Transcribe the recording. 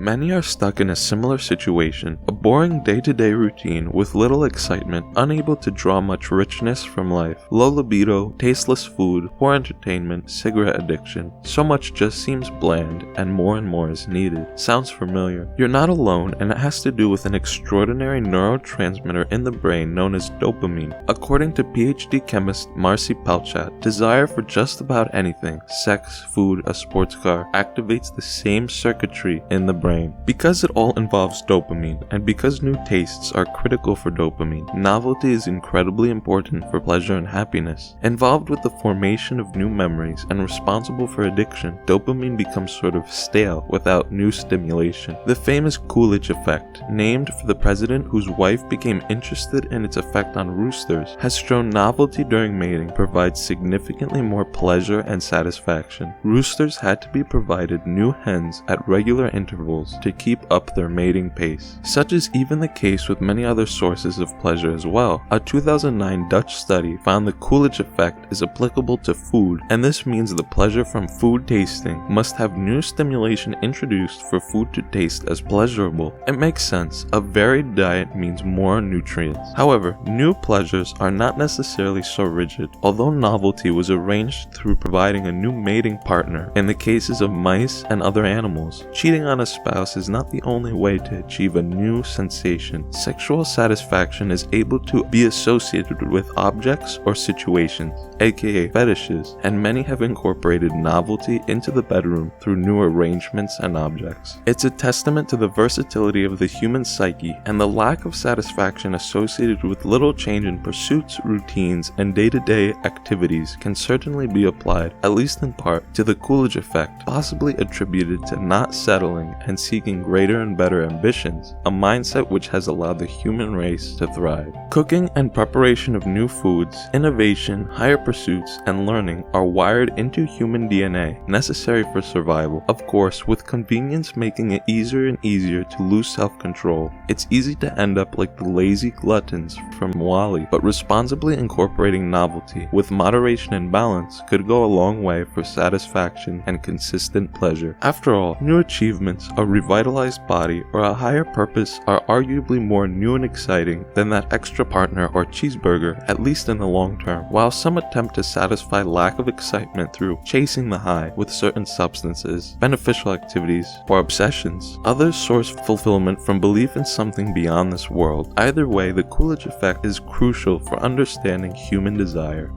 Many are stuck in a similar situation, a boring day-to-day routine with little excitement, unable to draw much richness from life. Low libido, tasteless food, poor entertainment, cigarette addiction. So much just seems bland, and more is needed. Sounds familiar? You're not alone, and it has to do with an extraordinary neurotransmitter in the brain known as dopamine. According to PhD chemist Marcy Palchat, desire for just about anything, sex, food, a sports car, activates the same circuitry in the brain. Because it all involves dopamine, and because new tastes are critical for dopamine, novelty is incredibly important for pleasure and happiness. Involved with the formation of new memories and responsible for addiction, dopamine becomes sort of stale without new stimulation. The famous Coolidge effect, named for the president whose wife became interested in its effect on roosters, has shown novelty during mating provides significantly more pleasure and satisfaction. Roosters had to be provided new hens at regular intervals to keep up their mating pace. Such is even the case with many other sources of pleasure as well. A 2009 Dutch study found the Coolidge effect is applicable to food, and this means the pleasure from food tasting must have new stimulation introduced for food to taste as pleasurable. It makes sense. A varied diet means more nutrients. However, new pleasures are not necessarily so rigid. Although novelty was arranged through providing a new mating partner in the cases of mice and other animals, cheating on a spouse is not the only way to achieve a new sensation. Sexual satisfaction is able to be associated with objects or situations, aka fetishes, and many have incorporated novelty into the bedroom through new arrangements and objects. It's a testament to the versatility of the human psyche, and the lack of satisfaction associated with little change in pursuits, routines, and day-to-day activities can certainly be applied, at least in part, to the Coolidge effect, possibly attributed to not settling and seeking greater and better ambitions, a mindset which has allowed the human race to thrive. Cooking and preparation of new foods, innovation, higher pursuits, and learning are wired into human DNA, necessary for survival. Of course, with convenience making it easier and easier to lose self-control, it's easy to end up like the lazy gluttons from WALL-E, but responsibly incorporating novelty with moderation and balance could go a long way for satisfaction and consistent pleasure. After all, new achievements, a revitalized body, or a higher purpose are arguably more new and exciting than that extra partner or cheeseburger, at least in the long term. While some attempt to satisfy lack of excitement through chasing the high with certain substances, beneficial activities, or obsessions, others source fulfillment from belief in something beyond this world. Either way, the Coolidge effect is crucial for understanding human desire.